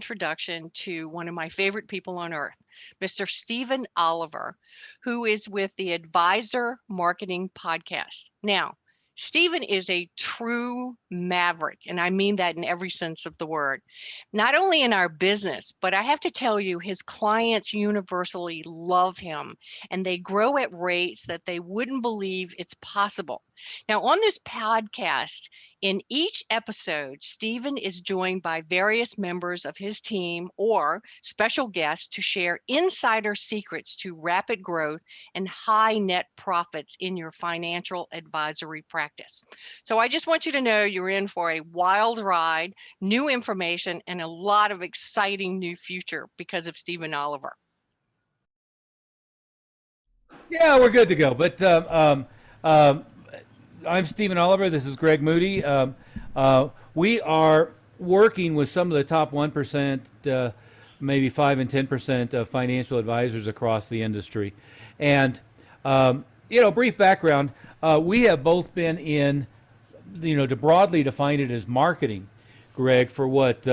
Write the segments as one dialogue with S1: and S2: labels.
S1: introduction to one of my favorite people on earth, Mr. Stephen Oliver, who is with the Advisor Marketing Podcast. Now, Stephen is a true maverick, and I mean that in every sense of the word. Not only in our business, but I have to tell you, his clients universally love him, and they grow at rates that they wouldn't believe it's possible. Now, on this podcast, in each episode, Stephen is joined by various members of his team or special guests to share insider secrets to rapid growth and high net profits in your financial advisory practice. So I just want you to know you're in for a wild ride, new information, and a lot of exciting new future because of Stephen Oliver.
S2: Yeah, we're good to go. But I'm Stephen Oliver. This is Greg Moody. We are working with some of the top 1%, maybe 5 and 10% of financial advisors across the industry. And, brief background, we have both been in, to broadly define it as marketing, Greg, for what,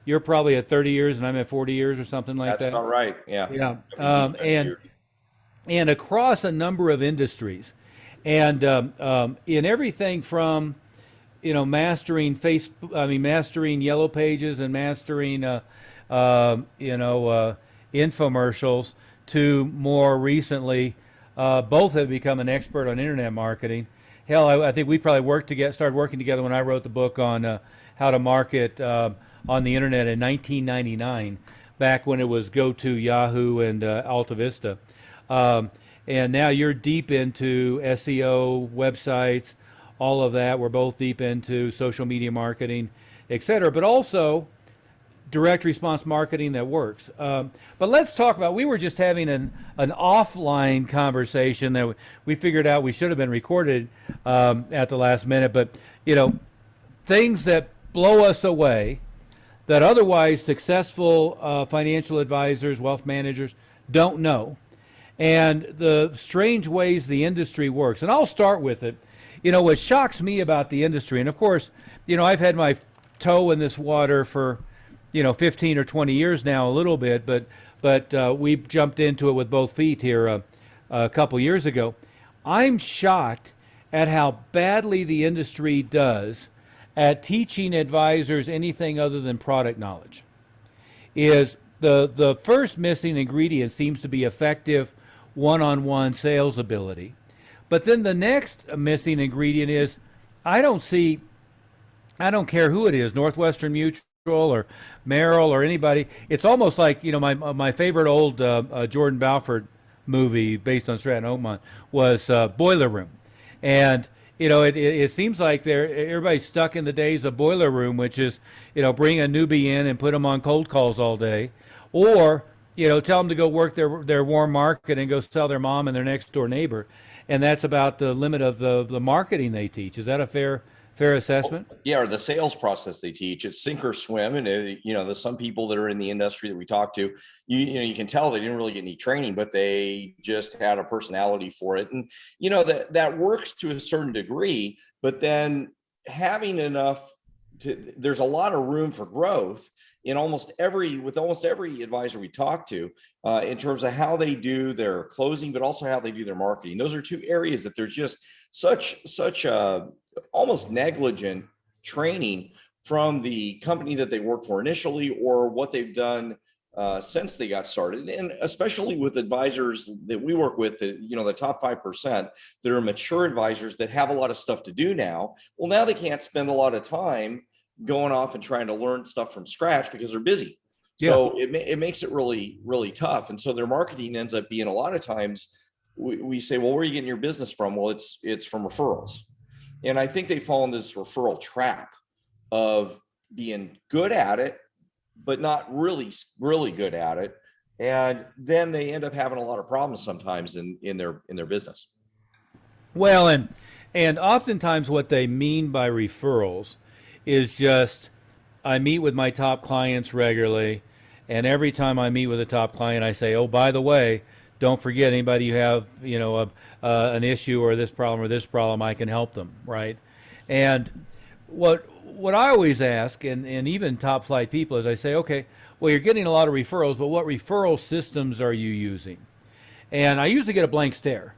S2: you're probably at 30 years and I'm at 40 years or something like that.
S3: That's about right, yeah.
S2: Yeah, and across a number of industries. And in everything from, mastering mastering Yellow Pages and mastering, infomercials to more recently, both have become an expert on internet marketing. Hell, I think we probably started working together when I wrote the book on how to market on the internet in 1999, back when it was GoTo, Yahoo, and Alta Vista. And now you're deep into SEO, websites, all of that. We're both deep into social media marketing, et cetera, but also direct response marketing that works. But let's talk about, we were just having an offline conversation that we figured out we should have been recorded at the last minute, but things that blow us away that otherwise successful financial advisors, wealth managers don't know. And the strange ways the industry works. And I'll start with it. What shocks me about the industry, and of course, I've had my toe in this water for, 15 or 20 years now, a little bit, but we jumped into it with both feet here a couple years ago. I'm shocked at how badly the industry does at teaching advisors anything other than product knowledge. Is the first missing ingredient seems to be effective one-on-one sales ability. But then the next missing ingredient is, I don't care who it is, Northwestern Mutual or Merrill or anybody. It's almost like, my favorite old Jordan Belfort movie based on Stratton Oakmont was Boiler Room. And, it seems like everybody's stuck in the days of Boiler Room, which is, bring a newbie in and put them on cold calls all day. Or tell them to go work their warm market and go sell their mom and their next door neighbor. And that's about the limit of the marketing they teach. Is that a fair assessment?
S3: Yeah, or the sales process they teach. It's sink or swim. And, there's some people that are in the industry that we talk to, you can tell they didn't really get any training, but they just had a personality for it. And, that works to a certain degree, but then having enough there's a lot of room for growth with almost every advisor we talk to in terms of how they do their closing, but also how they do their marketing. Those are two areas that there's just such almost negligent training from the company that they worked for initially or what they've done since they got started. And especially with advisors that we work with, the top 5% that are mature advisors that have a lot of stuff to do now. Well, now they can't spend a lot of time going off and trying to learn stuff from scratch because they're busy. So it makes it really, really tough. And so their marketing ends up being a lot of times we say, well, where are you getting your business from? Well, it's from referrals. And I think they fall into this referral trap of being good at it, but not really, really good at it. And then they end up having a lot of problems sometimes in their business.
S2: Well, and oftentimes what they mean by referrals is just, I meet with my top clients regularly, and every time I meet with a top client, I say, oh, by the way, don't forget anybody you have, an issue or this problem, I can help them, right? And what what I always ask, and even top flight people, is I say, okay, well, you're getting a lot of referrals, but what referral systems are you using? And I usually get a blank stare,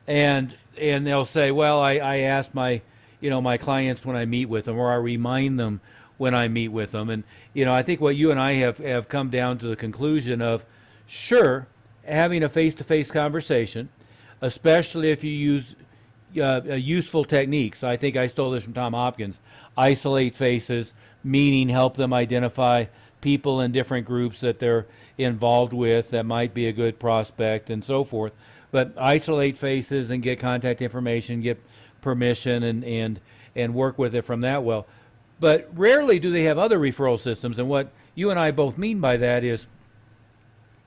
S2: and they'll say, well, I ask my, my clients when I meet with them, or I remind them when I meet with them. And I think what you and I have come down to the conclusion of, sure, having a face-to-face conversation, especially if you use useful techniques. I think I stole this from Tom Hopkins. Isolate faces, meaning help them identify people in different groups that they're involved with that might be a good prospect and so forth. But isolate faces and get contact information, get permission, and work with it from that well. But rarely do they have other referral systems. And what you and I both mean by that is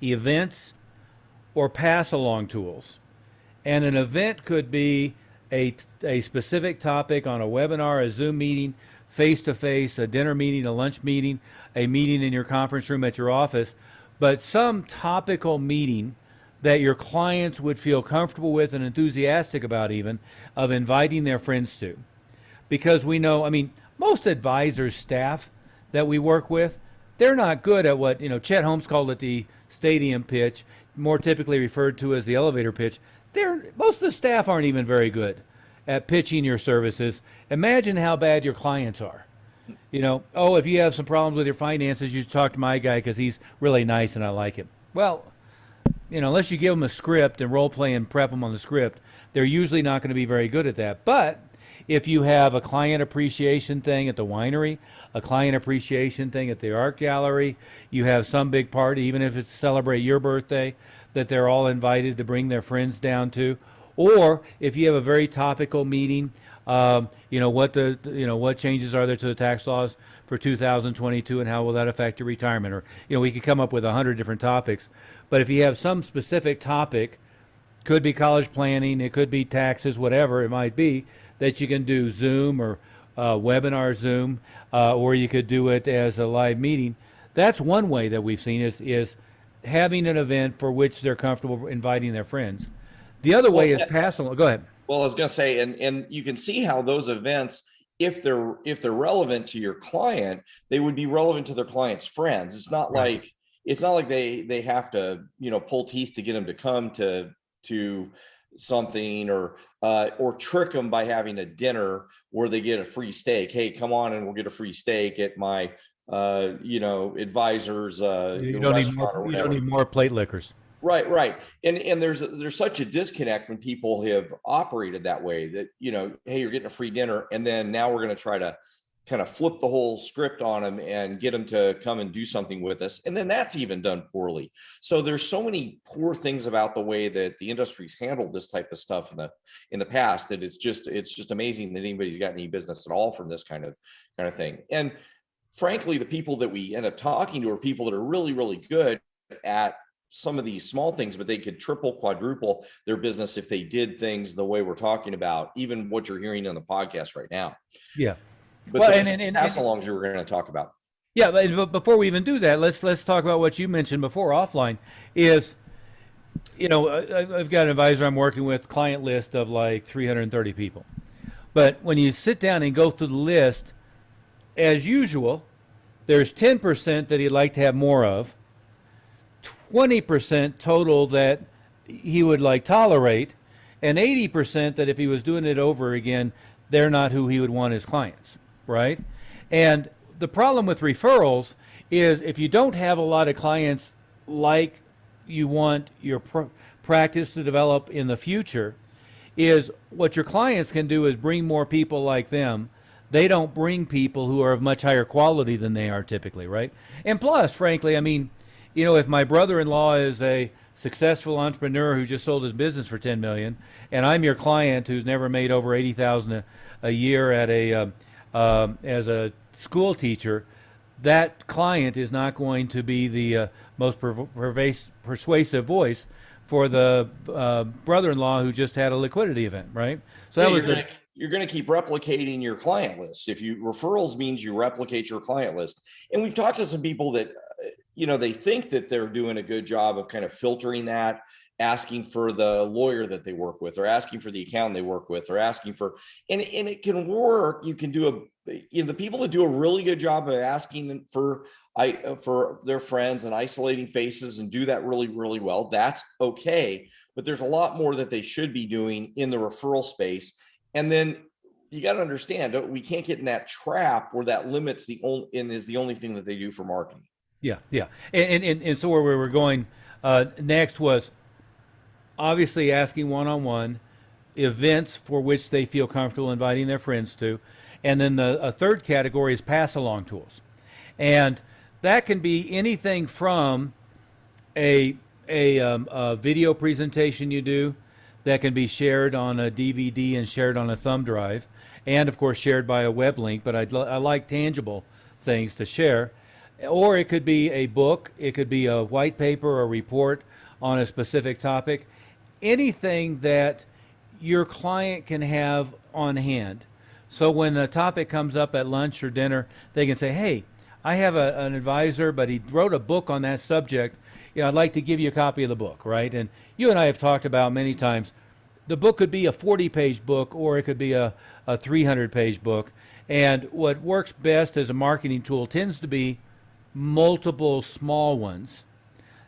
S2: events or pass along tools. And an event could be a specific topic on a webinar, a Zoom meeting, face-to-face, a dinner meeting, a lunch meeting, a meeting in your conference room at your office, but some topical meeting that your clients would feel comfortable with and enthusiastic about, even of inviting their friends to. Because we know, most advisors staff that we work with, they're not good at what, Chet Holmes called it the stadium pitch, more typically referred to as the elevator pitch. Most of the staff aren't even very good at pitching your services. Imagine how bad your clients are. If you have some problems with your finances, you should talk to my guy because he's really nice and I like him. Well, unless you give them a script and role play and prep them on the script, they're usually not going to be very good at that. But if you have a client appreciation thing at the winery, a client appreciation thing at the art gallery, you have some big party, even if it's to celebrate your birthday, that they're all invited to bring their friends down to. Or if you have a very topical meeting, what changes are there to the tax laws for 2022 and how will that affect your retirement? Or, we could come up with 100 different topics. But if you have some specific topic, could be college planning, it could be taxes, whatever it might be, that you can do Zoom or webinar Zoom, or you could do it as a live meeting. That's one way that we've seen is having an event for which they're comfortable inviting their friends. The other way is pass along. Go ahead.
S3: Well, I was going to say, and you can see how those events, if they're relevant to your client, they would be relevant to their client's friends. It's not
S2: Right.
S3: like they have to pull teeth to get them to come to something or trick them by having a dinner where they get a free steak. Hey, come on and we'll get a free steak at my advisor's
S2: You don't need more plate liquors.
S3: Right. And there's such a disconnect when people have operated that way that, hey, you're getting a free dinner. And then now we're going to try to kind of flip the whole script on them and get them to come and do something with us. And then that's even done poorly. So there's so many poor things about the way that the industry's handled this type of stuff in the past that it's just amazing that anybody's got any business at all from this kind of thing. And frankly, the people that we end up talking to are people that are really, really good at some of these small things, but they could triple, quadruple their business if they did things the way we're talking about, even what you're hearing on the podcast right now.
S2: Yeah.
S3: But
S2: well,
S3: and pass-alongs you were going to talk about.
S2: Yeah, but before we even do that, let's talk about what you mentioned before offline. Is I've got an advisor I'm working with, client list of like 330 people, but when you sit down and go through the list, as usual, there's 10% that he'd like to have more of. 20% total that he would tolerate, and 80% that if he was doing it over again, they're not who he would want as clients, right? And the problem with referrals is if you don't have a lot of clients like you want your practice to develop in the future, is what your clients can do is bring more people like them. They don't bring people who are of much higher quality than they are typically, right? And plus, frankly, if my brother-in-law is a successful entrepreneur who just sold his business for $10 million, and I'm your client who's never made over $80,000 a year at as a school teacher, that client is not going to be the most persuasive voice for the brother-in-law who just had a liquidity event, right? So
S3: you're going to keep replicating your client list. Referrals means you replicate your client list. And we've talked to some people that, they think that they're doing a good job of kind of filtering that asking for the lawyer that they work with, or asking for the accountant they work with, or asking for, and it can work. You can do the people that do a really good job of asking for their friends and isolating faces and do that really, really well. That's okay. But there's a lot more that they should be doing in the referral space. And then you got to understand, we can't get in that trap where that limits is the only thing that they do for marketing.
S2: Yeah, yeah. And so where we were going next was obviously asking one-on-one, events for which they feel comfortable inviting their friends to. And then a third category is pass-along tools. And that can be anything from a video presentation you do that can be shared on a DVD and shared on a thumb drive, and of course shared by a web link, but I like tangible things to share. Or it could be a book, it could be a white paper or a report on a specific topic, anything that your client can have on hand. So when a topic comes up at lunch or dinner, they can say, hey, I have an advisor, but he wrote a book on that subject. I'd like to give you a copy of the book, right? And you and I have talked about many times, the book could be a 40-page book, or it could be a 300-page book. And what works best as a marketing tool tends to be multiple small ones,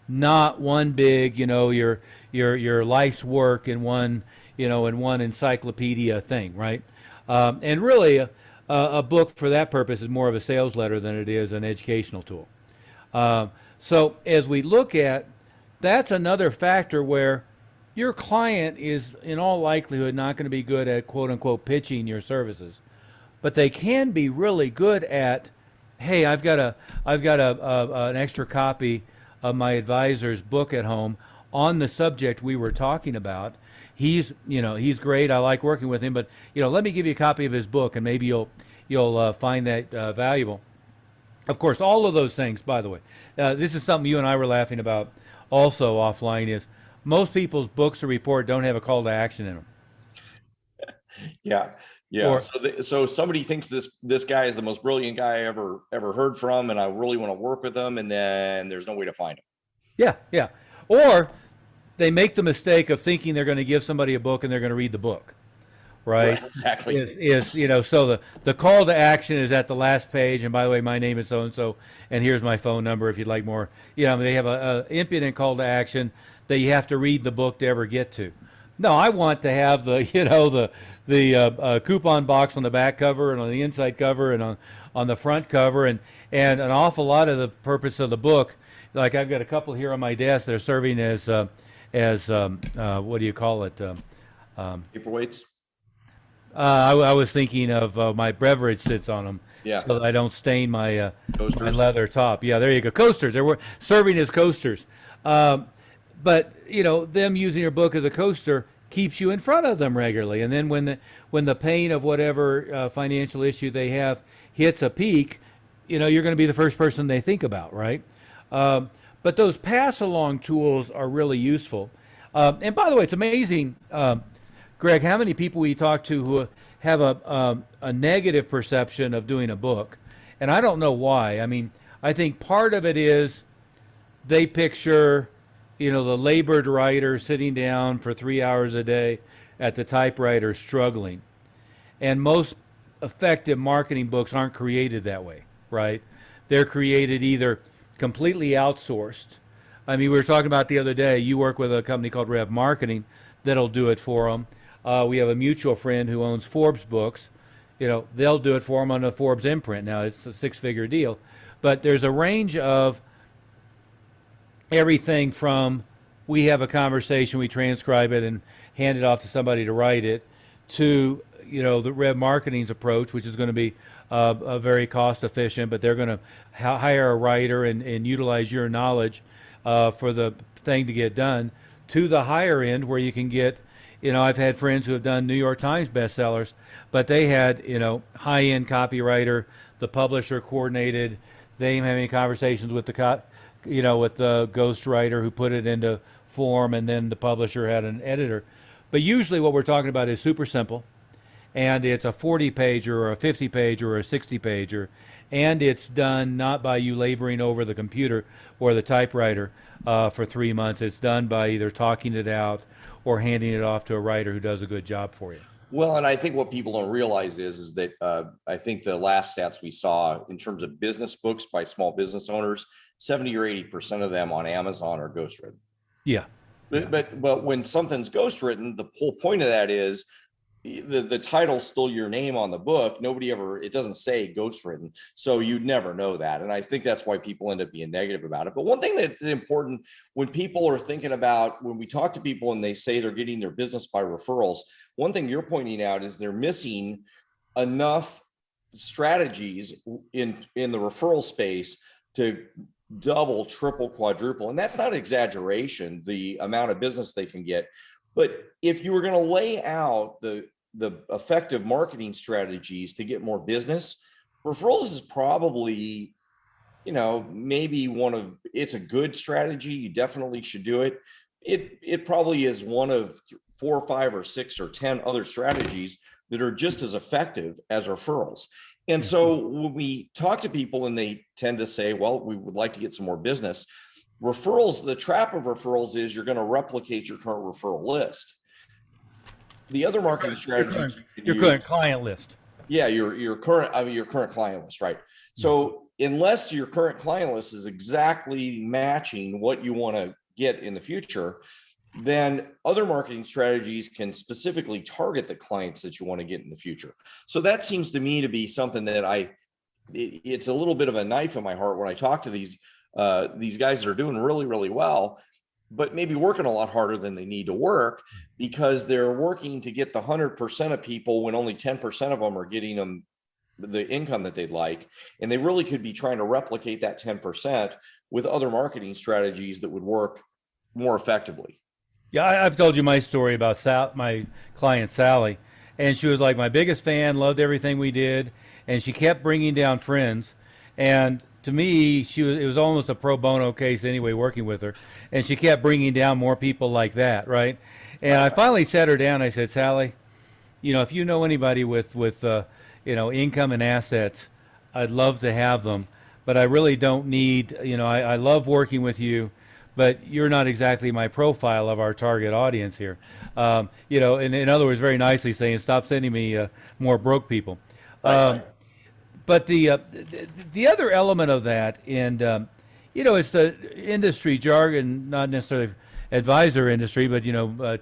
S2: not one big, your life's work in one, in one encyclopedia thing, right? And really, a book for that purpose is more of a sales letter than it is an educational tool. So as we look at, that's another factor where your client is in all likelihood not going to be good at quote unquote pitching your services, but they can be really good at, hey, I've got an extra copy of my advisor's book at home on the subject we were talking about. He's great. I like working with him, but let me give you a copy of his book, and maybe you'll find that valuable. Of course, all of those things, by the way, this is something you and I were laughing about also offline, is most people's books or report don't have a call to action in them.
S3: Yeah. Or, so somebody thinks this guy is the most brilliant guy I ever heard from, and I really want to work with him, and then there's no way to find him.
S2: Yeah, yeah. Or they make the mistake of thinking they're going to give somebody a book and they're going to read the book, right?
S3: Exactly.
S2: So the call to action is at the last page, and by the way, my name is so and so, and here's my phone number if you'd like more. They have a impudent call to action that you have to read the book to ever get to. No, I want to have the coupon box on the back cover and on the inside cover and on the front cover, and an awful lot of the purpose of the book. Like I've got a couple here on my desk that are serving as what do you call it?
S3: Paperweights.
S2: I was thinking of my beverage sits on them,
S3: yeah,
S2: so that I don't stain my leather top. Yeah, there you go. Coasters. They were serving as coasters. But them using your book as a coaster keeps you in front of them regularly. And then when the pain of whatever financial issue they have hits a peak, you're going to be the first person they think about, right? But those pass-along tools are really useful. And by the way, it's amazing, Greg, how many people we talk to who have a negative perception of doing a book. And I don't know why. I mean, I think part of it is they picture the labored writer sitting down for 3 hours a day at the typewriter struggling. And most effective marketing books aren't created that way, right? They're created either completely outsourced. I mean, we were talking about the other day, you work with a company called Rev Marketing that'll do it for them. We have a mutual friend who owns Forbes books. They'll do it for them on a Forbes imprint. Now, it's a 6-figure deal. But there's a range of everything from we have a conversation, we transcribe it and hand it off to somebody to write it, to the Rev Marketing's approach, which is going to be a very cost efficient, but they're going to hire a writer and utilize your knowledge for the thing to get done, to the higher end where you can get, I've had friends who have done New York Times bestsellers, but they had, high-end copywriter, the publisher coordinated, they having conversations with the with the ghostwriter who put it into form, and then the publisher had an editor. But usually what we're talking about is super simple, and it's a 40-pager or a 50-pager or a 60-pager, and it's done not by you laboring over the computer or the typewriter for 3 months. It's done by either talking it out or handing it off to a writer who does a good job for you.
S3: Well, and I think what people don't realize is that I think the last stats we saw in terms of business books by small business owners, 70 or 80% of them on Amazon are ghostwritten.
S2: Yeah.
S3: But when something's ghostwritten, the whole point of that is the title's still your name on the book. It doesn't say ghostwritten. So you'd never know that. And I think that's why people end up being negative about it. But one thing that's important when people are thinking about, when we talk to people and they say they're getting their business by referrals, one thing you're pointing out is they're missing enough strategies in the referral space to double, triple, quadruple. And that's not exaggeration, the amount of business they can get. But if you were going to lay out the effective marketing strategies to get more business, referrals is probably, maybe it's a good strategy. You definitely should do it. It probably is one of 4 or 5 or 6 or 10 other strategies that are just as effective as referrals. And so when we talk to people and they tend to say, well, we would like to get some more business, referrals, the trap of referrals is you're going to replicate your current referral list. The other marketing strategy,
S2: your current client list.
S3: Yeah, your current client list, right? So unless your current client list is exactly matching what you want to get in the future, then other marketing strategies can specifically target the clients that you want to get in the future. So that seems to me to be something that it's a little bit of a knife in my heart when I talk to these guys that are doing really, really well, but maybe working a lot harder than they need to work because they're working to get the 100% of people when only 10% of them are getting them the income that they'd like. And they really could be trying to replicate that 10% with other marketing strategies that would work more effectively.
S2: Yeah, I've told you my story about my client, Sally, and she was like my biggest fan, loved everything we did, and she kept bringing down friends. And to me, it was almost a pro bono case anyway, working with her, and she kept bringing down more people like that, right? And I finally sat her down. I said, Sally, if you know anybody with income and assets, I'd love to have them, but I really don't need, I love working with you, but you're not exactly my profile of our target audience here. In other words, very nicely saying, stop sending me more broke people. But the other element of that, and it's the industry jargon, not necessarily advisor industry, but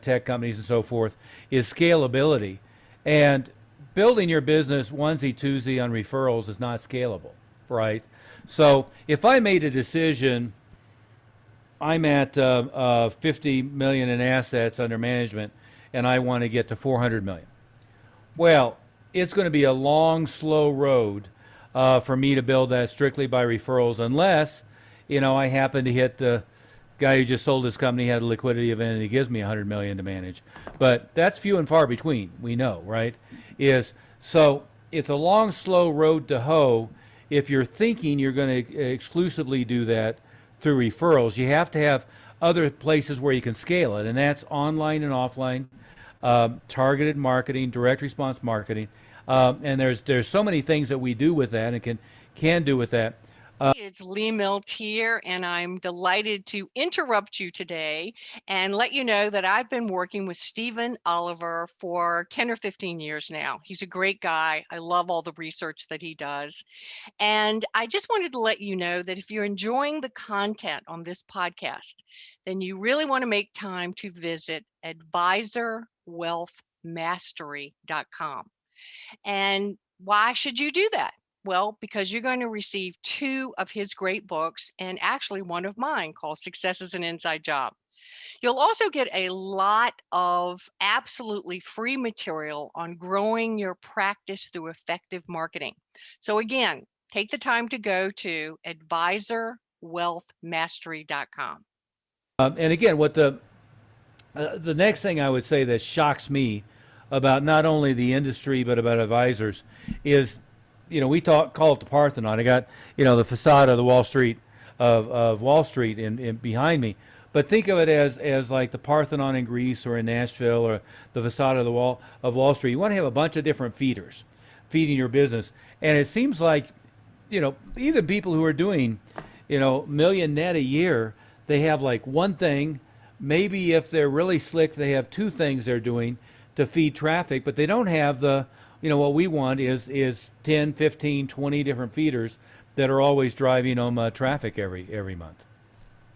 S2: tech companies and so forth, is scalability. And building your business onesie twosie on referrals is not scalable, right? So if I made a decision, I'm at 50 million in assets under management, and I want to get to 400 million. Well, it's going to be a long, slow road for me to build that strictly by referrals, unless, I happen to hit the guy who just sold his company, had a liquidity event, and he gives me 100 million to manage. But that's few and far between, we know, right? So it's a long, slow road to hoe if you're thinking you're going to exclusively do that through referrals. You have to have other places where you can scale it, and that's online and offline, targeted marketing, direct response marketing, and there's so many things that we do with that and can do with that.
S1: It's Lee Milt here, and I'm delighted to interrupt you today and let you know that I've been working with Stephen Oliver for 10 or 15 years now. He's a great guy. I love all the research that he does. And I just wanted to let you know that if you're enjoying the content on this podcast, then you really want to make time to visit advisorwealthmastery.com. And why should you do that? Well, because you're going to receive 2 of his great books and actually one of mine called Success is an Inside Job. You'll also get a lot of absolutely free material on growing your practice through effective marketing. So again, take the time to go to advisorwealthmastery.com.
S2: And again, what the next thing I would say that shocks me about not only the industry but about advisors is, we call it the Parthenon. I got, the facade of the Wall Street of Wall Street in behind me. But think of it as like the Parthenon in Greece or in Nashville or the facade of the Wall Street. You want to have a bunch of different feeders feeding your business. And it seems like even people who are doing, million net a year, they have like one thing. Maybe if they're really slick, they have two things they're doing to feed traffic, but they don't have what we want is 10, 15, 20 different feeders that are always driving them traffic every month.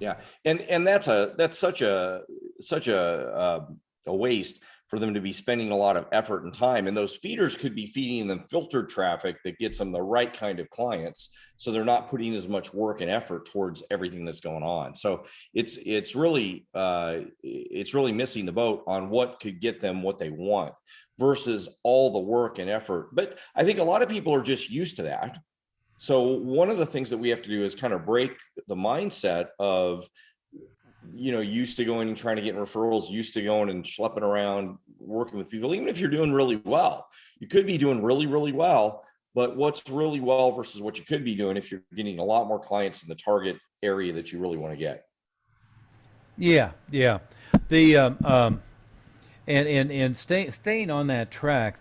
S3: Yeah, and that's such a waste for them to be spending a lot of effort and time. And those feeders could be feeding them filtered traffic that gets them the right kind of clients, so they're not putting as much work and effort towards everything that's going on. So it's really missing the boat on what could get them what they want versus all the work and effort. But I think a lot of people are just used to that. So one of the things that we have to do is kind of break the mindset of, used to going and trying to get referrals, used to going and schlepping around, working with people. Even if you're doing really well, you could be doing really, really well, but what's really well versus what you could be doing if you're getting a lot more clients in the target area that you really want to get.
S2: Yeah. The and staying on that track,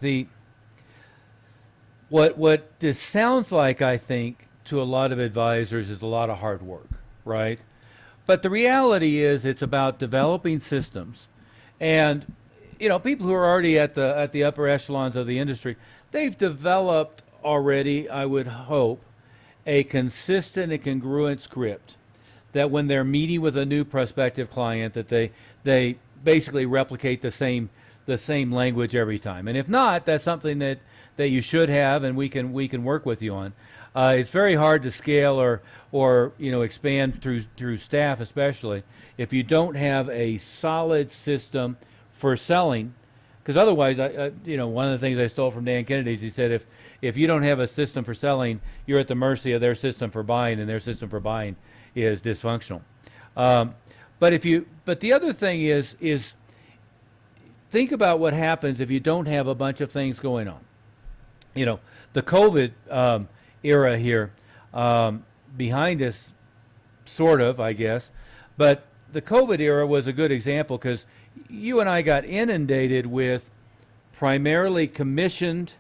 S2: what this sounds like, I think, to a lot of advisors is a lot of hard work, right? But the reality is it's about developing systems. And people who are already at the upper echelons of the industry, they've developed already, I would hope, a consistent and congruent script that when they're meeting with a new prospective client, that they basically replicate the same language every time. And if not, that's something that you should have, and we can work with you on. It's very hard to scale or expand through staff, especially if you don't have a solid system for selling. Because otherwise, one of the things I stole from Dan Kennedy is he said if you don't have a system for selling, you're at the mercy of their system for buying, and their system for buying is dysfunctional. But the other thing is think about what happens if you don't have a bunch of things going on. The COVID era here behind us, sort of, I guess, but the COVID era was a good example because you and I got inundated with primarily commissioned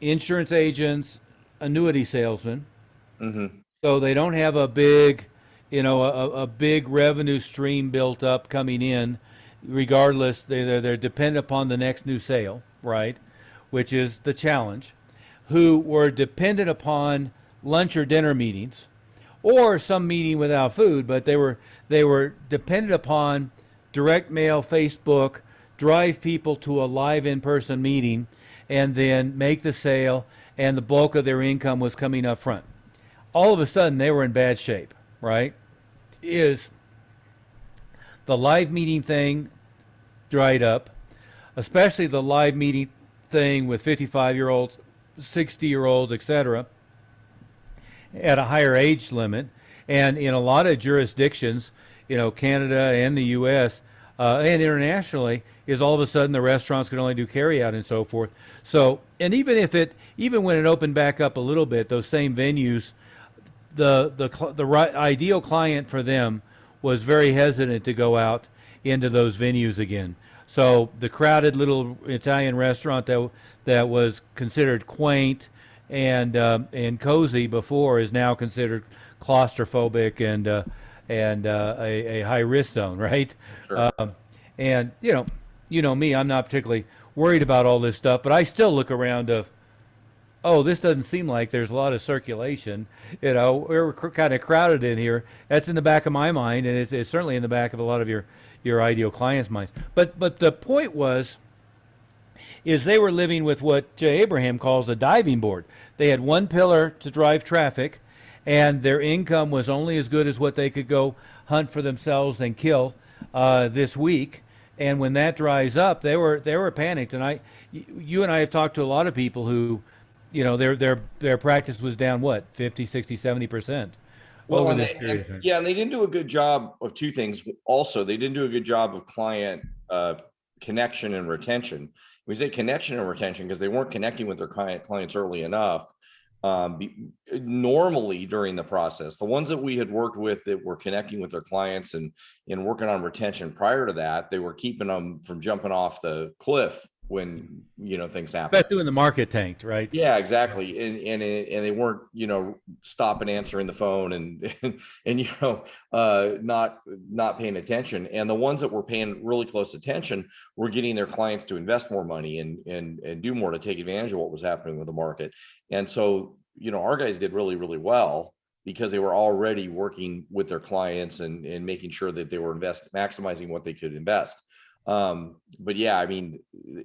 S2: insurance agents, annuity salesmen. Mm-hmm. So they don't have a big, a big revenue stream built up coming in. Regardless, they're dependent upon the next new sale, right? Which is the challenge. Who were dependent upon lunch or dinner meetings, or some meeting without food, but they were dependent upon direct mail, Facebook, drive people to a live in-person meeting, and then make the sale, and the bulk of their income was coming up front. All of a sudden, they were in bad shape, right? Is the live meeting thing dried up, especially the live meeting thing with 55-year-olds, 60-year-olds, etc., at a higher age limit. And in a lot of jurisdictions, Canada and the U.S. And internationally, is all of a sudden the restaurants can only do carryout and so forth. So, and even when it opened back up a little bit, those same venues, the ideal client for them was very hesitant to go out into those venues again. So the crowded little Italian restaurant that was considered quaint and cozy before is now considered claustrophobic and a high risk zone, right?
S3: Sure.
S2: And me, I'm not particularly worried about all this stuff, but I still look around this doesn't seem like there's a lot of circulation. We're kind of crowded in here. That's in the back of my mind, and it's certainly in the back of a lot of your ideal clients' minds. But the point is they were living with what Jay Abraham calls a diving board. They had one pillar to drive traffic, and their income was only as good as what they could go hunt for themselves and kill this week. And when that dries up, they were panicked. And you and I have talked to a lot of people who, their practice was down 50, 60, 70%.
S3: Well, and they didn't do a good job of two things. Also, they didn't do a good job of client connection and retention. We say connection and retention because they weren't connecting with their clients early enough. Normally during the process, the ones that we had worked with that were connecting with their clients and working on retention prior to that, they were keeping them from jumping off the cliff things happen.
S2: Especially when the market tanked, right?
S3: Yeah, exactly. And they weren't, stop and answering the phone and not paying attention. And the ones that were paying really close attention were getting their clients to invest more money and do more to take advantage of what was happening with the market. And so, our guys did really, really well because they were already working with their clients and making sure that they were maximizing what they could invest. But yeah, I mean,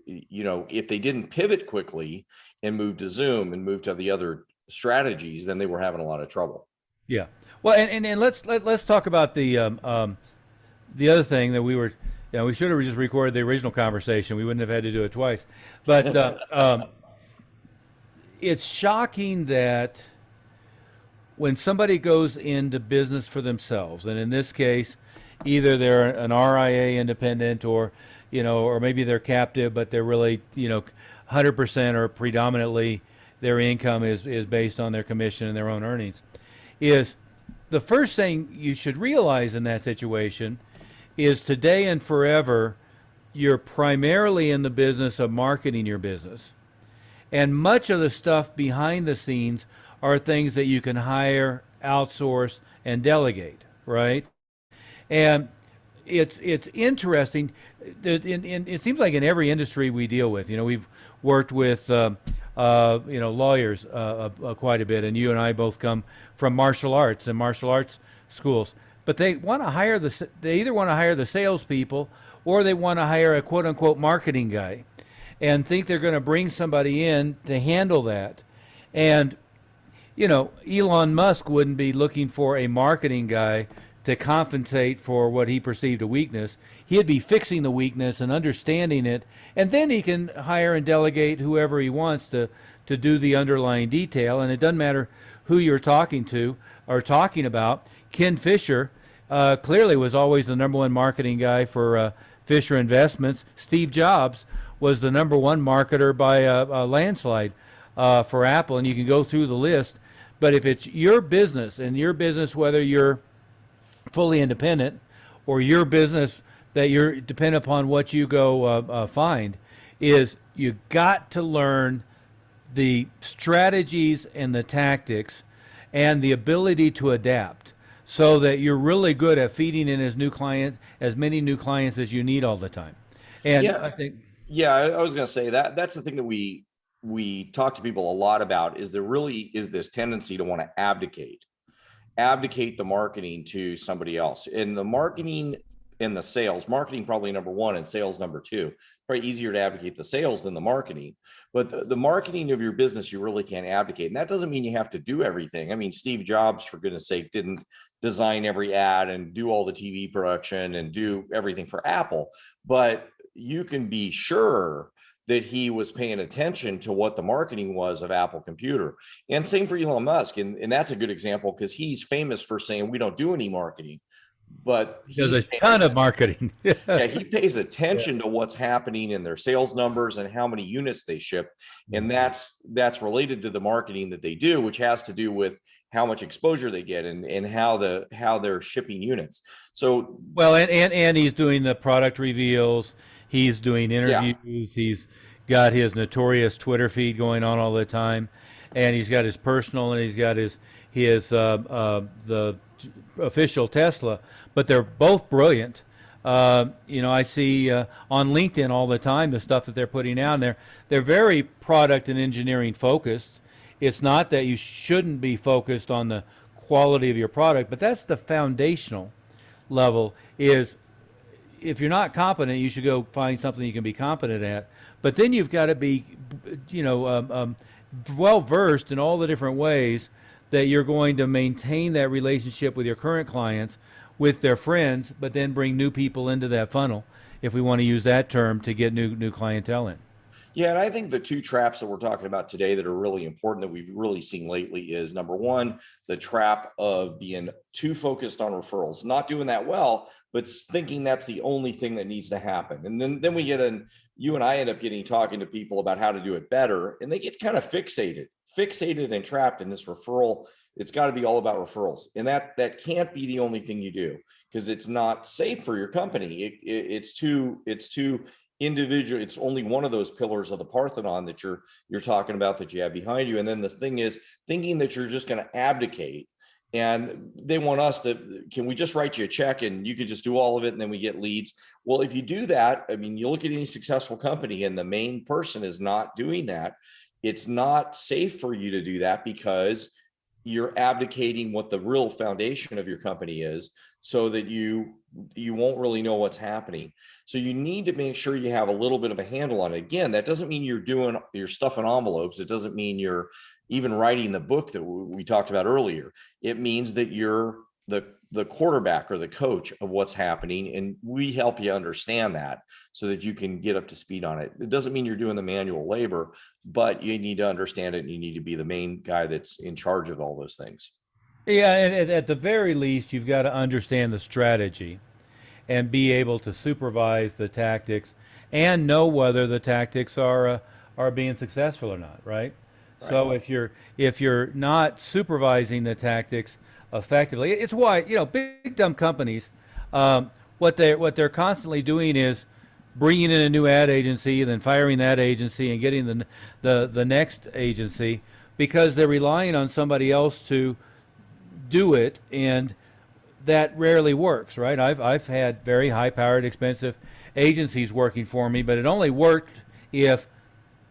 S3: if they didn't pivot quickly and move to Zoom and move to the other strategies, then they were having a lot of trouble.
S2: Yeah. Well, and let's talk about the other thing that we should have just recorded the original conversation. We wouldn't have had to do it twice. But it's shocking that when somebody goes into business for themselves, and in this case, either they're an RIA independent or maybe they're captive, but they're really, 100% or predominantly their income is based on their commission and their own earnings, is the first thing you should realize in that situation is today and forever, you're primarily in the business of marketing your business. And much of the stuff behind the scenes are things that you can hire, outsource, and delegate, right? And it's interesting that it seems like in every industry we deal with, we've worked with lawyers quite a bit, and you and I both come from martial arts and martial arts schools. But they want to hire they either want to hire the salespeople or they want to hire a quote unquote marketing guy, and think they're going to bring somebody in to handle that. And Elon Musk wouldn't be looking for a marketing guy to compensate for what he perceived a weakness. He'd be fixing the weakness and understanding it, and then he can hire and delegate whoever he wants to do the underlying detail. And it doesn't matter who you're talking to or talking about. Ken Fisher clearly was always the number one marketing guy for Fisher Investments. Steve Jobs was the number one marketer by a landslide for Apple, and you can go through the list. But if it's your business, and your business, whether you're fully independent or your business that you're dependent upon what you go find, is you got to learn the strategies and the tactics and the ability to adapt so that you're really good at feeding in as many new clients as you need all the time. And
S3: Yeah.
S2: I think,
S3: I was going to say that's the thing that we talk to people a lot about, is there really is this tendency to want to abdicate the marketing to somebody else. And the marketing and the sales, marketing probably number one and sales number two. Probably easier to abdicate the sales than the marketing. But the marketing of your business, you really can't abdicate. And that doesn't mean you have to do everything. I mean, Steve Jobs, for goodness sake, didn't design every ad and do all the TV production and do everything for Apple. But you can be sure that he was paying attention to what the marketing was of Apple Computer. And same for Elon Musk. And that's a good example because he's famous for saying we don't do any marketing. But
S2: there's a ton of marketing.
S3: Yeah, he pays attention to what's happening in their sales numbers and how many units they ship. And that's related to the marketing that they do, which has to do with how much exposure they get and how they're shipping units. So
S2: well, and he's doing the product reveals. He's doing interviews. Yeah. He's got his notorious Twitter feed going on all the time, and he's got his personal, and he's got his the official Tesla. But they're both brilliant. I see on LinkedIn all the time the stuff that they're putting out there. They're very product and engineering focused. It's not that you shouldn't be focused on the quality of your product, but that's the foundational level. Is if you're not competent, you should go find something you can be competent at. But then you've got to be, well versed in all the different ways that you're going to maintain that relationship with your current clients, with their friends, but then bring new people into that funnel, if we want to use that term, to get new clientele in.
S3: Yeah, and I think the two traps that we're talking about today that are really important that we've really seen lately is, number one, the trap of being too focused on referrals, not doing that well, but thinking that's the only thing that needs to happen. And then we get in, you and I end up talking to people about how to do it better, and they get kind of fixated and trapped in this referral. It's got to be all about referrals. And that can't be the only thing you do, because it's not safe for your company. It's too individual, it's only one of those pillars of the Parthenon that you're talking about, that you have behind you. And then this thing is thinking that you're just going to abdicate, and they want us to, can we just write you a check and you could just do all of it and then we get leads? Well, if you do that, I mean, you look at any successful company and the main person is not doing that, it's not safe for you to do that, because you're abdicating what the real foundation of your company is, so that you won't really know what's happening. So you need to make sure you have a little bit of a handle on it. Again, that doesn't mean you're doing your stuff in envelopes. It doesn't mean you're even writing the book that we talked about earlier. It means that you're the quarterback or the coach of what's happening, and we help you understand that so that you can get up to speed on it. It doesn't mean you're doing the manual labor, but you need to understand it, and you need to be the main guy that's in charge of all those things.
S2: Yeah, and at the very least, you've got to understand the strategy and be able to supervise the tactics and know whether the tactics are being successful or not, right? So if you're not supervising the tactics effectively, it's why, big dumb companies, what they're constantly doing is bringing in a new ad agency and then firing that agency and getting the next agency, because they're relying on somebody else to do it, and that rarely works, right? I've had very high-powered, expensive agencies working for me, but it only worked if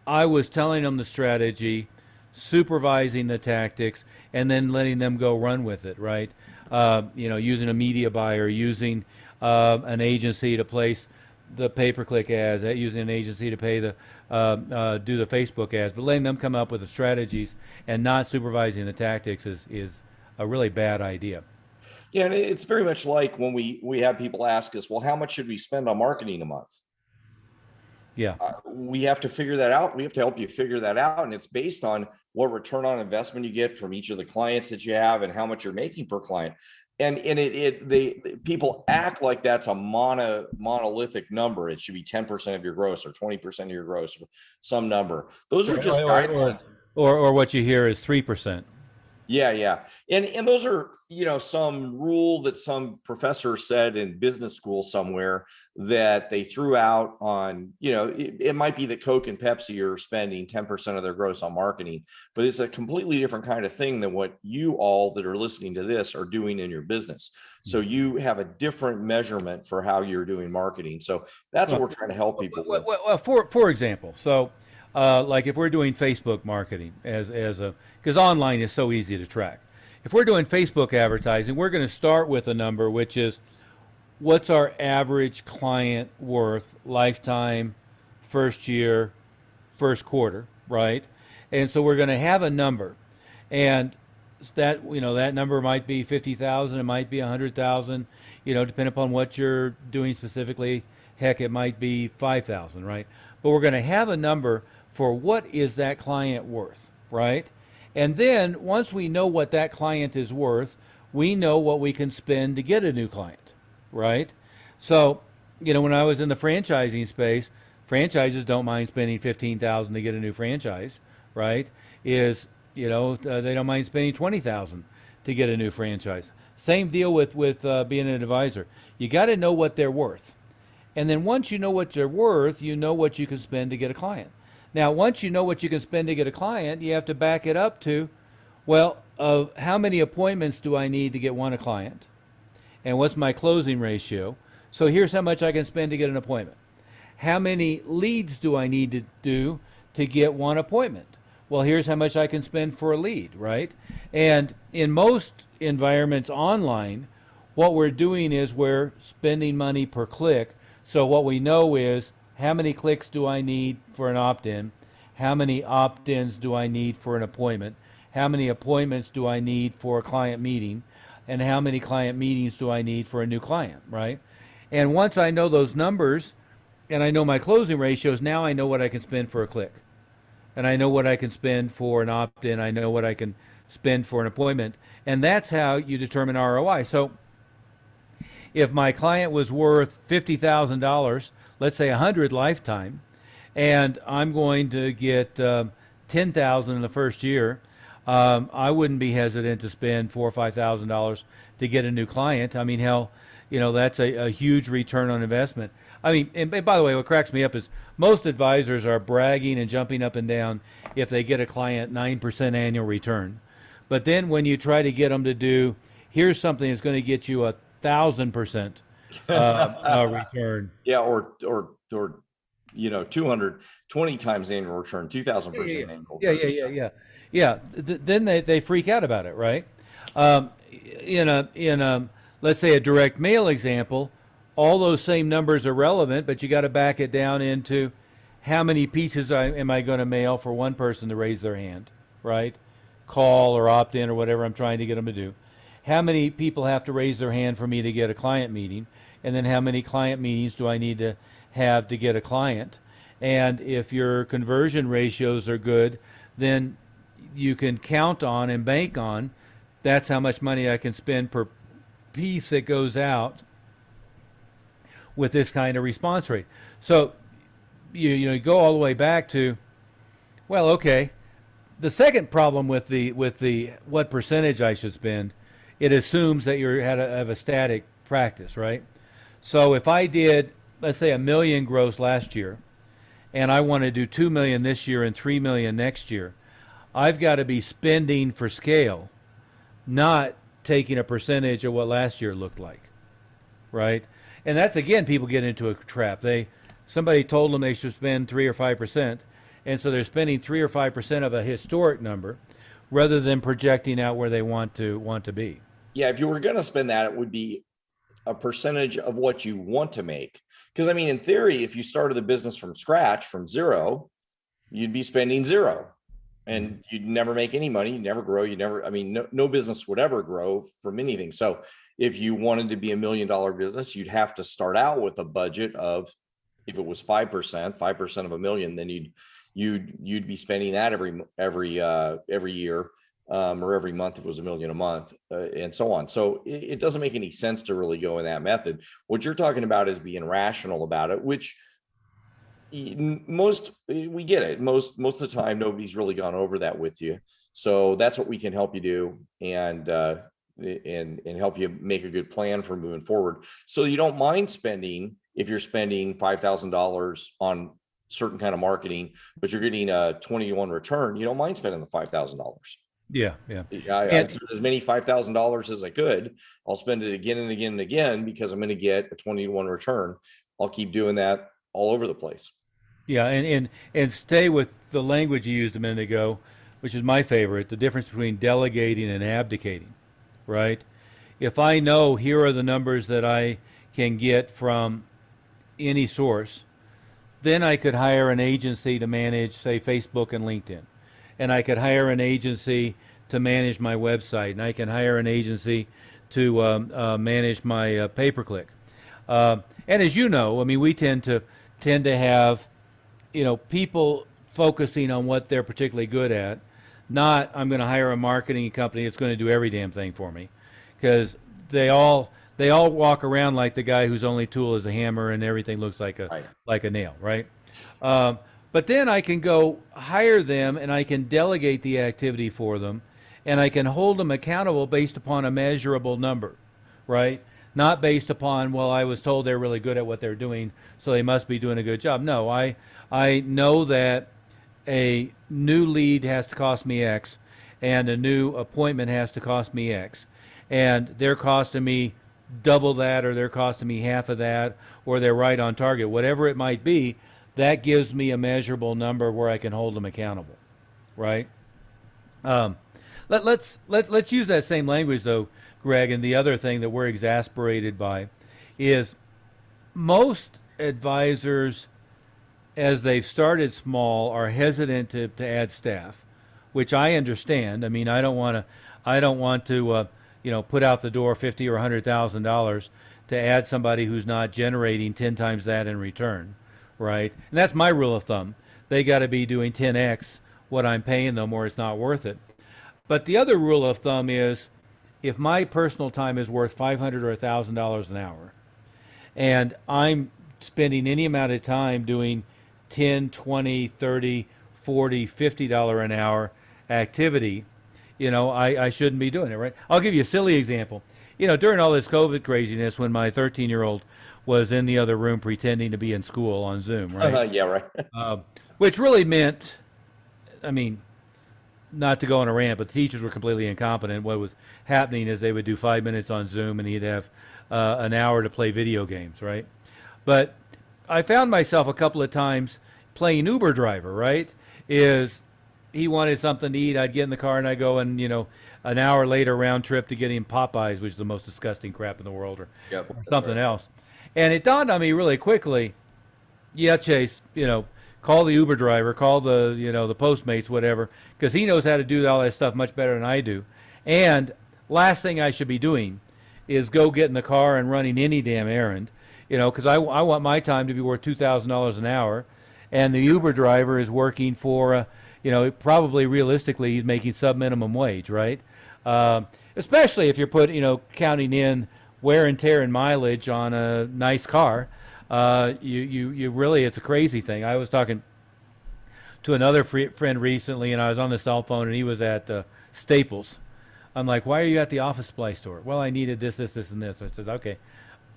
S2: I was telling them the strategy, supervising the tactics, and then letting them go run with it, right? Using a media buyer, using an agency to place the pay-per-click ads, using an agency to pay do the Facebook ads, but letting them come up with the strategies and not supervising the tactics is a really bad idea.
S3: Yeah, and it's very much like when we have people ask us, well, how much should we spend on marketing a month?
S2: Yeah.
S3: We have to figure that out. We have to help you figure that out. And it's based on what return on investment you get from each of the clients that you have and how much you're making per client. And people act like that's a monolithic number. It should be 10% of your gross or 20% of your gross, or some number. Those are just guidelines.
S2: Or what you hear is 3%.
S3: Yeah. And those are, some rule that some professor said in business school somewhere that they threw out on, it might be that Coke and Pepsi are spending 10% of their gross on marketing, but it's a completely different kind of thing than what you all that are listening to this are doing in your business. So you have a different measurement for how you're doing marketing. So that's what we're trying to help people with.
S2: Well, for example, so like if we're doing Facebook marketing because online is so easy to track. If we're doing Facebook advertising, we're going to start with a number, which is what's our average client worth, lifetime, first year, first quarter, right? And so we're going to have a number, and that that number might be 50,000, it might be 100,000, depending upon what you're doing specifically. Heck, it might be 5,000, right? But we're going to have a number for what is that client worth, right? And then once we know what that client is worth, we know what we can spend to get a new client, right? So, when I was in the franchising space, franchises don't mind spending $15,000 to get a new franchise, right? They don't mind spending $20,000 to get a new franchise. Same deal with being an advisor. You got to know what they're worth. And then once you know what they're worth, you know what you can spend to get a client. Now, once you know what you can spend to get a client, you have to back it up to, how many appointments do I need to get one a client? And what's my closing ratio? So here's how much I can spend to get an appointment. How many leads do I need to do to get one appointment? Well, here's how much I can spend for a lead, right? And in most environments online, what we're doing is we're spending money per click. So what we know is, how many clicks do I need for an opt-in? How many opt-ins do I need for an appointment? How many appointments do I need for a client meeting? And how many client meetings do I need for a new client, right? And once I know those numbers and I know my closing ratios, now I know what I can spend for a click. And I know what I can spend for an opt-in. I know what I can spend for an appointment. And that's how you determine ROI. So if my client was worth $50,000, let's say 100 lifetime, and I'm going to get 10,000 in the first year, I wouldn't be hesitant to spend $4,000 or $5,000 to get a new client. I mean, hell, that's a huge return on investment. I mean, and by the way, what cracks me up is most advisors are bragging and jumping up and down if they get a client 9% annual return. But then when you try to get them to do, here's something that's going to get you 1,000% return.
S3: Yeah, or 220 times annual return, 2,000% annual return.
S2: Yeah. Then they freak out about it, right? In a let's say a direct mail example, all those same numbers are relevant, but you got to back it down into how many pieces am I going to mail for one person to raise their hand, right? Call or opt in or whatever I'm trying to get them to do. How many people have to raise their hand for me to get a client meeting? And then how many client meetings do I need to have to get a client? And if your conversion ratios are good, then you can count on and bank on that's how much money I can spend per piece that goes out with this kind of response rate. So you go all the way back to, well, okay, the second problem with the what percentage I should spend, it assumes that you have a static practice, right? So if I did, let's say, $1 million gross last year, and I want to do $2 million this year and $3 million next year, I've got to be spending for scale, not taking a percentage of what last year looked like, right? And that's, again, people get into a trap. Somebody told them they should spend 3 or 5%, and so they're spending 3 or 5% of a historic number rather than projecting out where they want to be.
S3: Yeah, if you were going to spend that, it would be a percentage of what you want to make. Because, I mean, in theory, if you started the business from scratch, from zero, you'd be spending zero. And you'd never make any money, you'd never grow, no business would ever grow from anything. So if you wanted to be $1 million business, you'd have to start out with a budget of, if it was 5% of $1 million, then you'd be spending that every year, or every month if it was $1 million a month, and so on. So it doesn't make any sense to really go in that method. What you're talking about is being rational about it, which we get it. Most of the time, nobody's really gone over that with you. So that's what we can help you do, and help you make a good plan for moving forward. So you don't mind spending, if you're spending $5,000 on certain kind of marketing, but you're getting a 20-to-1 return, you don't mind spending the $5,000.
S2: Yeah.
S3: I spent as many $5,000 as I could. I'll spend it again and again and again because I'm going to get a 20-to-1 return. I'll keep doing that all over the place.
S2: Yeah, and stay with the language you used a minute ago, which is my favorite, the difference between delegating and abdicating, right? If I know here are the numbers that I can get from any source, then I could hire an agency to manage, say, Facebook and LinkedIn. And I could hire an agency to manage my website, and I can hire an agency to manage my pay-per-click. And as you know, I mean, we tend to have, people focusing on what they're particularly good at, not I'm going to hire a marketing company that's going to do every damn thing for me, because they all walk around like the guy whose only tool is a hammer and everything looks like a nail, right? But then I can go hire them and I can delegate the activity for them, and I can hold them accountable based upon a measurable number, right? Not based upon, well, I was told they're really good at what they're doing, so they must be doing a good job. No, I know that a new lead has to cost me X, and a new appointment has to cost me X, and they're costing me double that, or they're costing me half of that, or they're right on target, whatever it might be. That gives me a measurable number where I can hold them accountable, right? Let's use that same language though, Greg. And the other thing that we're exasperated by is most advisors, as they've started small, are hesitant to add staff, which I understand. I mean, I don't want to put out the door $50,000 or $100,000 to add somebody who's not generating 10 times that in return, right? And that's my rule of thumb. They got to be doing 10x what I'm paying them, or it's not worth it. But the other rule of thumb is, if my personal time is worth $500 or $1,000 an hour, and I'm spending any amount of time doing $10, $20, $30, $40, $50 an hour activity, I shouldn't be doing it, right? I'll give you a silly example. during all this COVID craziness, when my 13-year-old was in the other room pretending to be in school on Zoom, right?
S3: Yeah, right.
S2: Which really meant, I mean, not to go on a rant, but the teachers were completely incompetent. What was happening is they would do 5 minutes on Zoom, and he'd have an hour to play video games, right? But I found myself a couple of times playing Uber driver, right? Is he wanted something to eat, I'd get in the car and I'd go and, an hour later round trip to get him Popeyes, which is the most disgusting crap in the world, or something else. And it dawned on me really quickly, yeah, Chase, call the Uber driver, call the, the Postmates, whatever, because he knows how to do all that stuff much better than I do. And last thing I should be doing is go get in the car and running any damn errand, because I want my time to be worth $2,000 an hour. And the Uber driver is working for, probably realistically, he's making sub-minimum wage, right? Especially if you're counting in wear and tear and mileage on a nice car. You really, it's a crazy thing. I was talking to another friend recently, and I was on the cell phone, and he was at Staples. I'm like, why are you at the office supply store? Well, I needed this, this, this, and this. I said, okay,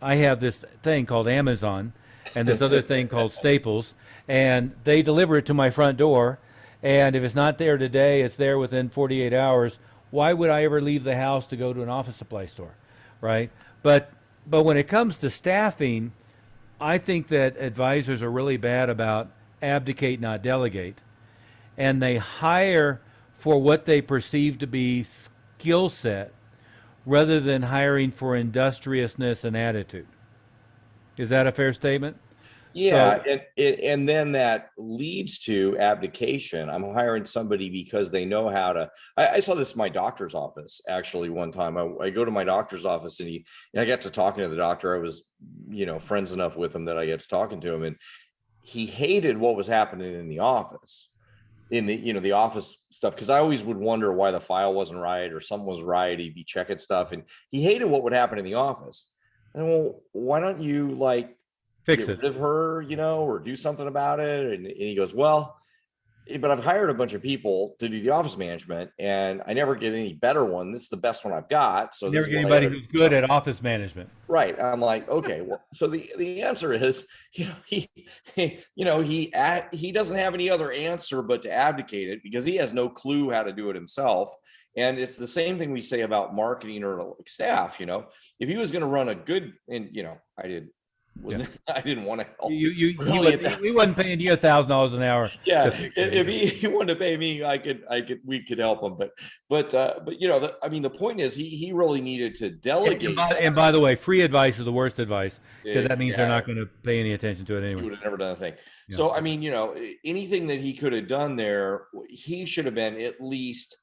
S2: I have this thing called Amazon and this other thing called Staples, and they deliver it to my front door, and if it's not there today, it's there within 48 hours. Why would I ever leave the house to go to an office supply store, right? But when it comes to staffing, I think that advisors are really bad about abdicate, not delegate. And they hire for what they perceive to be skill set rather than hiring for industriousness and attitude. Is that a fair statement?
S3: Yeah, and then that leads to abdication. I'm hiring somebody because they know how to. I saw this in my doctor's office actually one time. I go to my doctor's office and I got to talking to the doctor. I was, friends enough with him that I get to talking to him, and he hated what was happening in the office, in the office stuff, because I always would wonder why the file wasn't right or something was right. He'd be checking stuff, and he hated what would happen in the office. And well, why don't you
S2: fix
S3: get
S2: it
S3: rid of her, or do something about it? And he goes, well, but I've hired a bunch of people to do the office management, and I never get any better one. This is the best one I've got. So
S2: never get anybody who's good at office management.
S3: Right. I'm like, okay, well, so the answer is, he doesn't have any other answer but to abdicate it, because he has no clue how to do it himself. And it's the same thing we say about marketing or staff. If he was going to run a good, and I didn't want to help.
S2: We wasn't paying you $1,000 an hour.
S3: Yeah, if he wanted to pay me, we could help him. But the point is, he really needed to delegate.
S2: And by the way, free advice is the worst advice, because that means they're not going to pay any attention to it anyway.
S3: He would have never done a thing. Yeah. So anything that he could have done there, he should have been at least.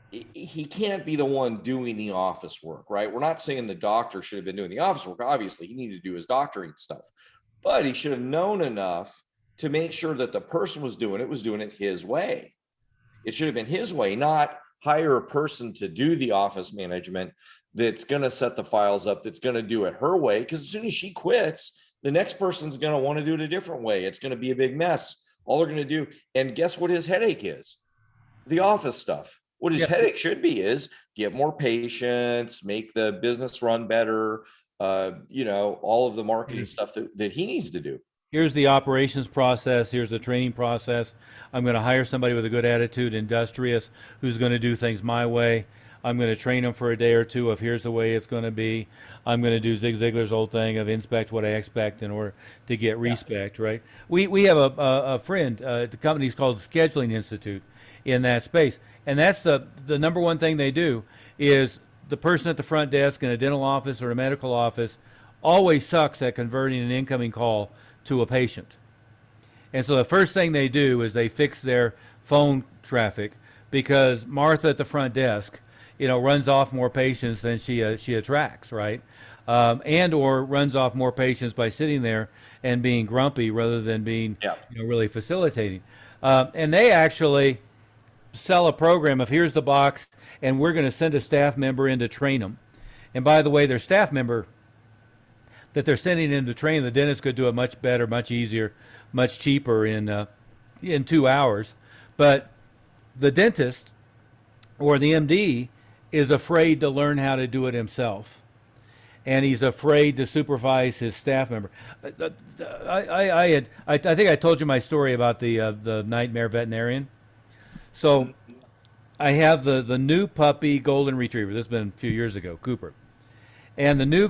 S3: He can't be the one doing the office work, right? We're not saying the doctor should have been doing the office work. Obviously, he needed to do his doctoring stuff, but he should have known enough to make sure that the person was doing it his way. It should have been his way, not hire a person to do the office management that's going to set the files up, that's going to do it her way. Because as soon as she quits, the next person's going to want to do it a different way. It's going to be a big mess. All they're going to do, and guess what his headache is? The office stuff. What his headache should be is get more patients, make the business run better, all of the marketing stuff that he needs to do.
S2: Here's the operations process. Here's the training process. I'm going to hire somebody with a good attitude, industrious, who's going to do things my way. I'm going to train them for a day or two of here's the way it's going to be. I'm going to do Zig Ziglar's old thing of inspect what I expect in order to get respect, right? We have a friend, the company's called the Scheduling Institute in that space. And that's the number one thing they do is the person at the front desk in a dental office or a medical office always sucks at converting an incoming call to a patient. And so the first thing they do is they fix their phone traffic, because Martha at the front desk, runs off more patients than she attracts, right? And or runs off more patients by sitting there and being grumpy rather than being really facilitating. And they actually sell a program of here's the box, and we're going to send a staff member in to train them. And by the way, their staff member that they're sending in to train, the dentist could do it much better, much easier, much cheaper in 2 hours. But the dentist or the MD is afraid to learn how to do it himself. and he's afraid to supervise his staff member. I think I told you my story about the nightmare veterinarian. So I have the new puppy golden retriever. This has been a few years ago, Cooper, and the new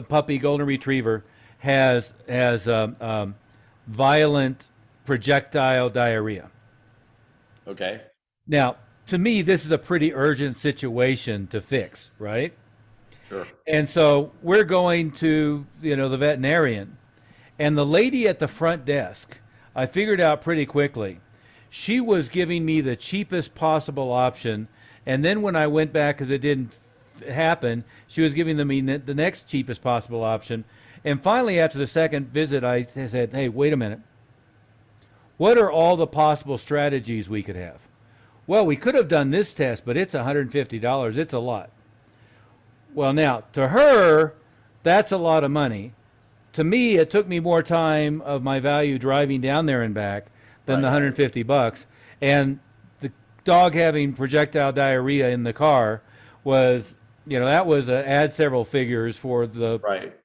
S2: puppy golden retriever has violent projectile diarrhea.
S3: Okay.
S2: Now, to me, this is a pretty urgent situation to fix, right?
S3: Sure.
S2: And so we're going to, the veterinarian, and the lady at the front desk, I figured out pretty quickly, she was giving me the cheapest possible option. And then when I went back, because it didn't happen, she was giving me the next cheapest possible option. And finally, after the second visit, I said, hey, wait a minute. What are all the possible strategies we could have? Well, we could have done this test, but it's $150. It's a lot. Well, now, to her, that's a lot of money. To me, it took me more time of my value driving down there and back than the $150. And the dog having projectile diarrhea in the car was, that was add several figures for the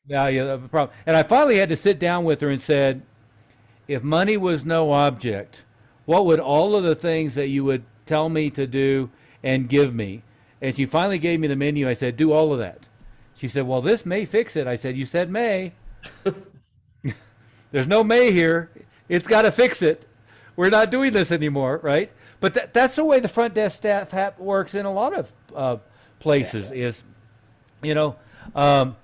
S2: value of the problem. And I finally had to sit down with her and said, if money was no object, what would all of the things that you would tell me to do and give me? And she finally gave me the menu. I said, do all of that. She said, well, this may fix it. I said, you said may. There's no may here. It's got to fix it. We're not doing this anymore, right? But that's the way the front desk staff works in a lot of places. Is, and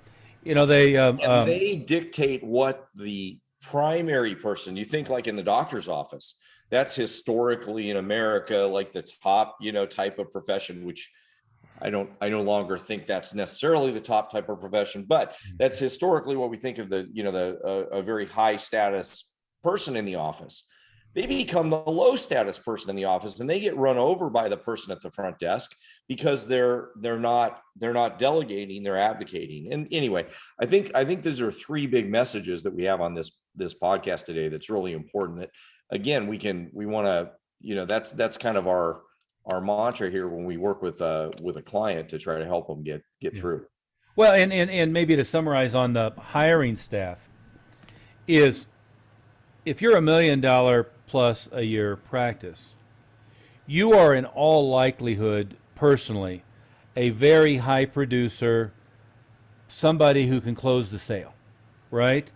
S3: they dictate what the primary person. You think like in the doctor's office, that's historically in America like the top, type of profession, which I no longer think that's necessarily the top type of profession, but that's historically what we think of a very high status person in the office. They become the low status person in the office, and they get run over by the person at the front desk because they're not delegating, they're abdicating. And anyway, I think these are three big messages that we have on this podcast today that's really important. That again, we want to, that's kind of our mantra here when we work with a client to try to help them get through.
S2: Well, and maybe to summarize on the hiring staff is, if you're $1 million plus a year practice, you are in all likelihood personally a very high producer, somebody who can close the sale, right?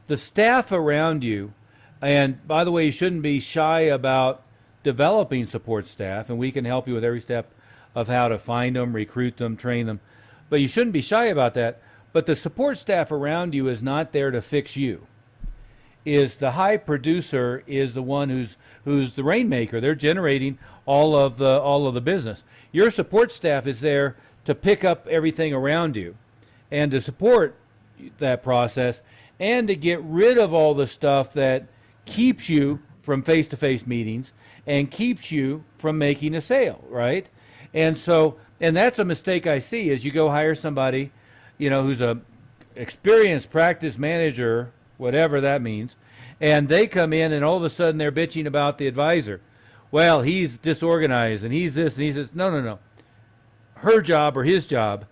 S2: The staff around you, and by the way, you shouldn't be shy about developing support staff, and we can help you with every step of how to find them, recruit them, train them, but you shouldn't be shy about that. But the support staff around you is not there to fix you. Is the high producer is the one who's the rainmaker. They're generating all of the business. Your support staff is there to pick up everything around you and to support that process and to get rid of all the stuff that keeps you from face-to-face meetings and keeps you from making a sale, right? And that's a mistake I see is you go hire somebody, who's a experienced practice manager, whatever that means, and they come in and all of a sudden they're bitching about the advisor. Well, he's disorganized and he's this and he's this. No. Her job or his job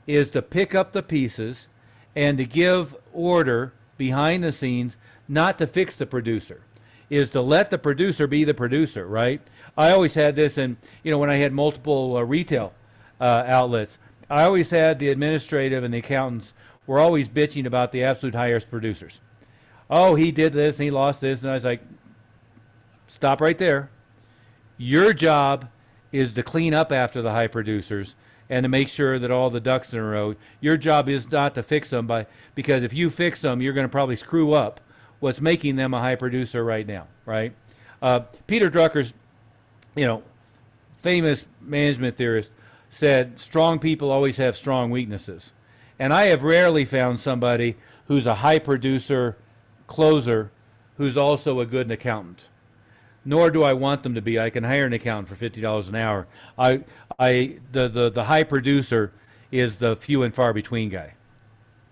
S2: is to pick up the pieces and to give order behind the scenes, not to fix the producer, is to let the producer be the producer, right? I always had this, and when I had multiple retail outlets, I always had the administrative and the accountants were always bitching about the absolute highest producers. Oh, he did this and he lost this, and I was like, stop right there. Your job is to clean up after the high producers and to make sure that all the ducks in a row. Your job is not to fix them, because if you fix them, you're going to probably screw up what's making them a high producer right now, right? Peter Drucker's, famous management theorist, said strong people always have strong weaknesses. And I have rarely found somebody who's a high producer closer who's also a good accountant. Nor do I want them to be. I can hire an accountant for $50 an hour. The high producer is the few and far between guy.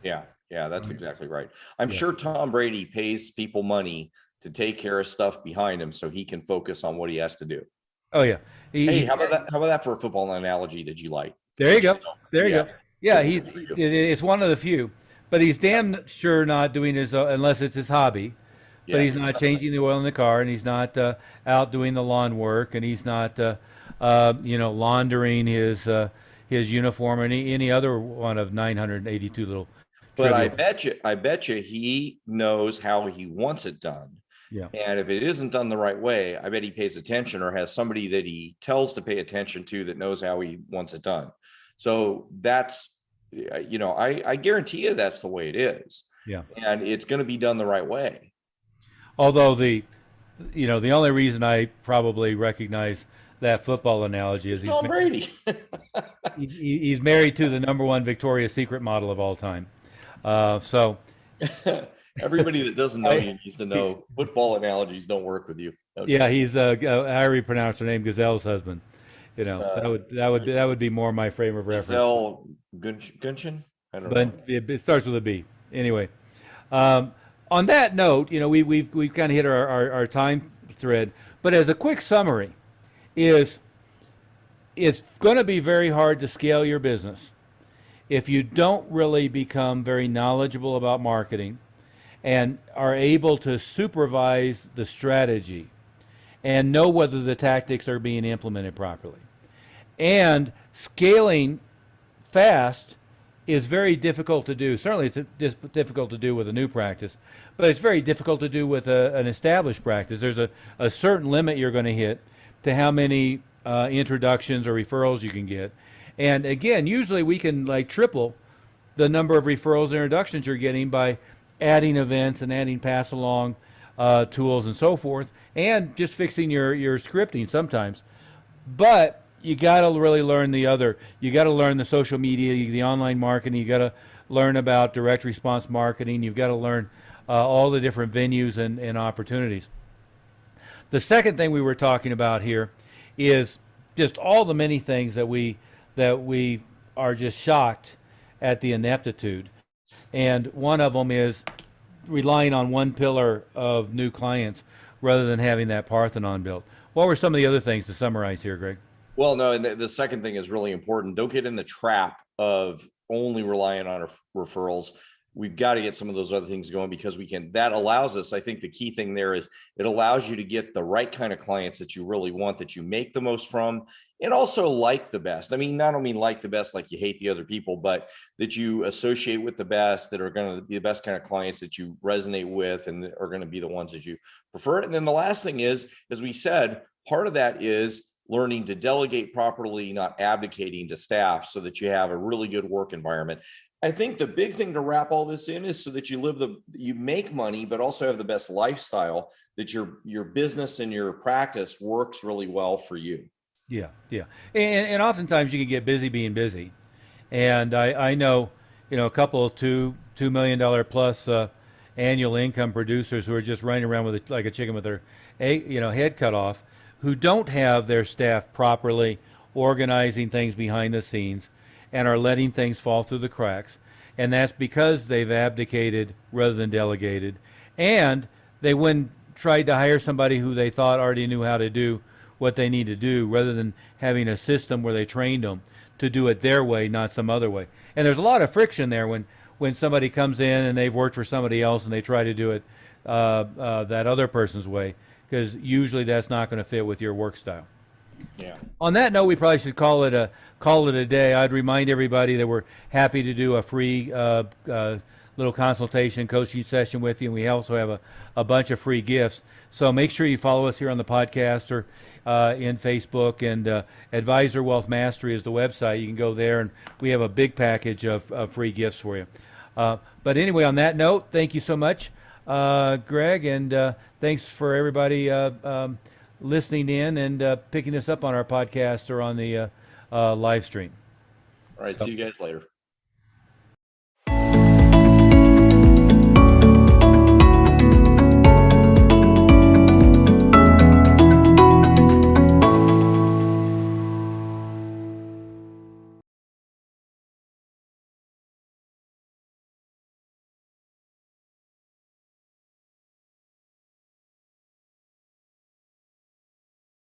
S3: Yeah, that's exactly right. I'm sure Tom Brady pays people money to take care of stuff behind him so he can focus on what he has to do.
S2: Oh yeah.
S3: How about that for a football analogy that you like?
S2: There you go. There you go. Yeah, it's one of the few, but he's damn sure not doing his unless it's his hobby. But
S3: Yeah.
S2: he's not changing the oil in the car, and he's not out doing the lawn work, and he's not laundering his uniform or any other one of 982 little
S3: But
S2: trivial.
S3: I bet you he knows how he wants it done.
S2: Yeah.
S3: And if it isn't done the right way, I bet he pays attention or has somebody that he tells to pay attention to that knows how he wants it done. So that's, I guarantee you that's the way it is.
S2: Yeah.
S3: And it's going to be done the right way.
S2: Although the only reason I probably recognize that football analogy is
S3: It's Tom Brady.
S2: he's married to the #1 Victoria's Secret model of all time. So
S3: Everybody that doesn't know you needs to know football analogies don't work with you. Okay.
S2: yeah, he's however you pronounce her name, Gazelle's husband. That would be more my frame of reference.
S3: Gazelle Gunshin? I don't know.
S2: But it starts with a B. Anyway, on that note, we've kind of hit our time thread. But as a quick summary, it's going to be very hard to scale your business if you don't really become very knowledgeable about marketing and are able to supervise the strategy and know whether the tactics are being implemented properly. And scaling fast is very difficult to do. Certainly it's difficult to do with a new practice, but it's very difficult to do with an established practice. There's a certain limit you're going to hit to how many introductions or referrals you can get. And again, usually we can triple the number of referrals and introductions you're getting by adding events and adding pass along tools and so forth, and just fixing your scripting sometimes. But you got to really learn you got to learn the social media, the online marketing, you got to learn about direct response marketing, you've got to learn all the different venues and opportunities. The second thing we were talking about here is just all the many things that we are just shocked at the ineptitude. And one of them is relying on one pillar of new clients rather than having that Parthenon built. What were some of the other things to summarize here, Greg?
S3: Well, no, and the second thing is really important. Don't get in the trap of only relying on referrals. We've got to get some of those other things going because that allows us, I think the key thing there is it allows you to get the right kind of clients that you really want, that you make the most from, and also like the best. I mean, not only like the best, like you hate the other people, but that you associate with the best, that are going to be the best kind of clients that you resonate with and are going to be the ones that you prefer. And then the last thing is, as we said, part of that is learning to delegate properly, not abdicating to staff, so that you have a really good work environment. I think the big thing to wrap all this in is so that you make money, but also have the best lifestyle, that your business and your practice works really well for you.
S2: Yeah. And oftentimes you can get busy being busy. And I know, a couple of $2 million plus annual income producers who are just running around with like a chicken with their head cut off, who don't have their staff properly organizing things behind the scenes and are letting things fall through the cracks. And that's because they've abdicated rather than delegated. And they tried to hire somebody who they thought already knew how to do what they need to do, rather than having a system where they trained them to do it their way, not some other way. And there's a lot of friction there when somebody comes in and they've worked for somebody else and they try to do it that other person's way, because usually that's not going to fit with your work style.
S3: Yeah.
S2: On that note, we probably should call it a day. I'd remind everybody that we're happy to do a free little consultation coaching session with you, and we also have a bunch of free gifts. So make sure you follow us here on the podcast or in Facebook, and Advisor Wealth Mastery is the website. You can go there, and we have a big package of free gifts for you. But anyway, on that note, thank you so much, Greg, and thanks for everybody listening in and picking this up on our podcast or on the live stream.
S3: All right, see you guys later.